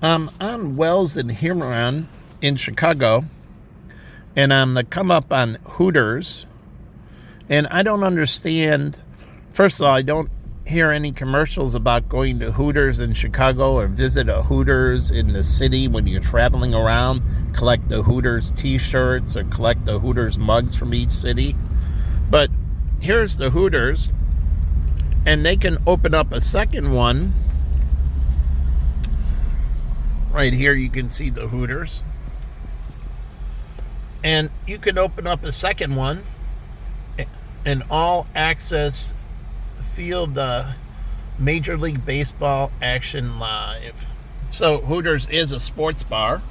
On Wells and Huron in Chicago, and I'm the come up on Hooters, and I don't understand. First of all, I don't hear any commercials about going to Hooters in Chicago or visit a Hooters in the city when you're traveling around, collect the Hooters t-shirts or collect the Hooters mugs from each city. But here's the Hooters, and they can open up a second one. Right here you can see the Hooters. And you can open up a second one, an all-access field Major League Baseball action live. So Hooters is a sports bar,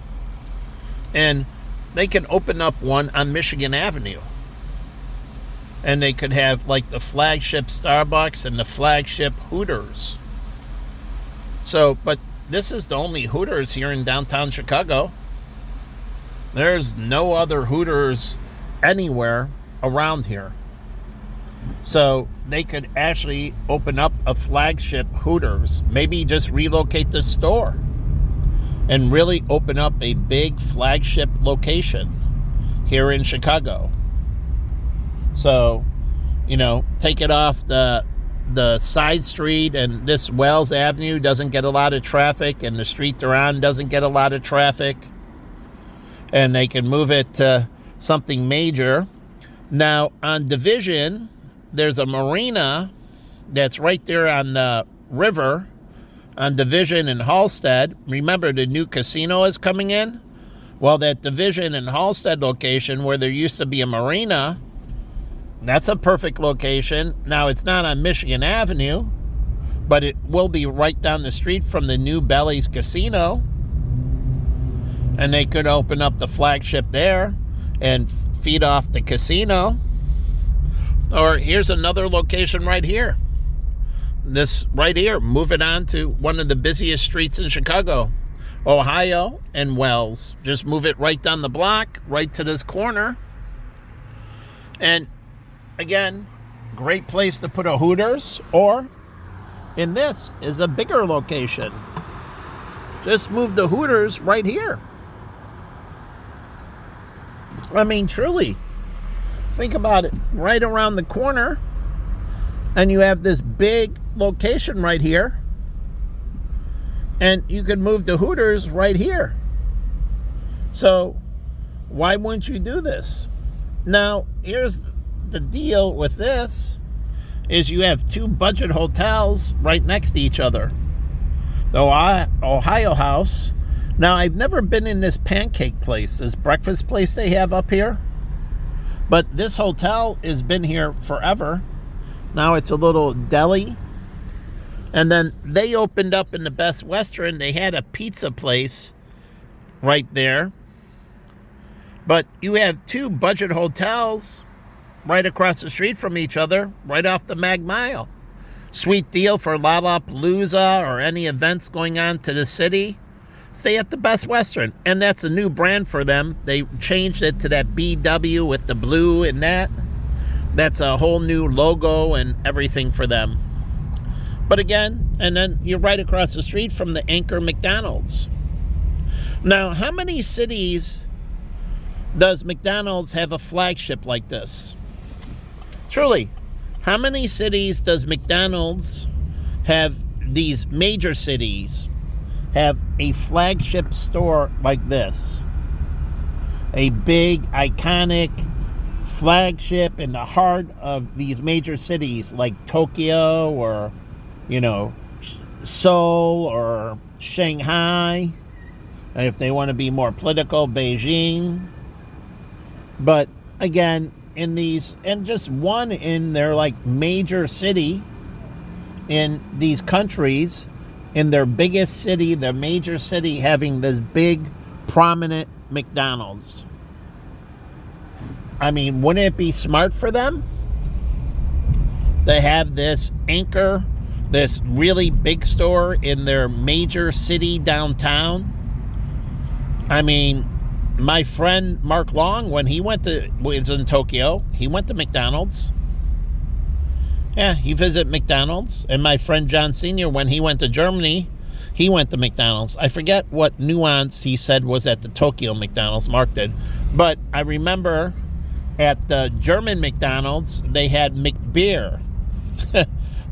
and they can open up one on Michigan Avenue. And they could have like the flagship Starbucks and the flagship Hooters. So, but this is the only Hooters here in downtown Chicago. There's no other Hooters anywhere around here. So they could actually open up a flagship Hooters. Maybe just relocate the store and really open up a big flagship location here in Chicago. So, take it off the side street, and this Wells Avenue doesn't get a lot of traffic, and the street they're on doesn't get a lot of traffic. And they can move it to something major. Now, on Division, there's a marina that's right there on the river on Division and Halstead. Remember, the new casino is coming in? Well, that Division and Halstead location where there used to be a marina, that's a perfect location. Now, it's not on Michigan Avenue, but it will be right down the street from the new Belly's Casino. And they could open up the flagship there and feed off the casino. Or here's another location right here. This right here, move it on to one of the busiest streets in Chicago, Ohio and Wells. Just move it right down the block, right to this corner. And again, great place to put a Hooters, or in this is a bigger location. Just move the Hooters right here. I mean, truly, think about it. Right around the corner, and you have this big location right here, and you could move the Hooters right here. So why wouldn't you do this? Now, here's the deal with this, is you have two budget hotels right next to each other. The Ohio House. Now, I've never been in this pancake place, this breakfast place they have up here. But this hotel has been here forever. Now it's a little deli. And then they opened up in the Best Western. They had a pizza place right there. But you have two budget hotels right across the street from each other, right off the Mag Mile. Sweet deal for Lollapalooza or any events going on to the city. Stay at the Best Western. And that's a new brand for them. They changed it to that BW with the blue and that. That's a whole new logo and everything for them. But again, and then you're right across the street from the Anchor McDonald's. Now, how many cities does McDonald's have a flagship like this? Truly, how many cities does McDonald's have, these major cities have a flagship store like this? A big, iconic flagship in the heart of these major cities like Tokyo or, Seoul or Shanghai. If they want to be more political, Beijing. But again, in these, and just one in their major city in these countries, in their biggest city, their major city, having this big, prominent McDonald's. I mean, wouldn't it be smart for them to have this Anchor, this really big store in their major city downtown? I mean, my friend Mark Long, when he was in Tokyo, he went to McDonald's. Yeah, he visited McDonald's. And my friend John Sr., when he went to Germany, he went to McDonald's. I forget what nuance he said was at the Tokyo McDonald's, Mark did. But I remember at the German McDonald's, they had McBeer.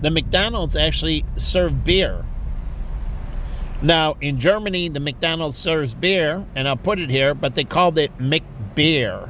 The McDonald's actually served beer. Now, in Germany, the McDonald's serves beer, and I'll put it here, but they called it McBeer.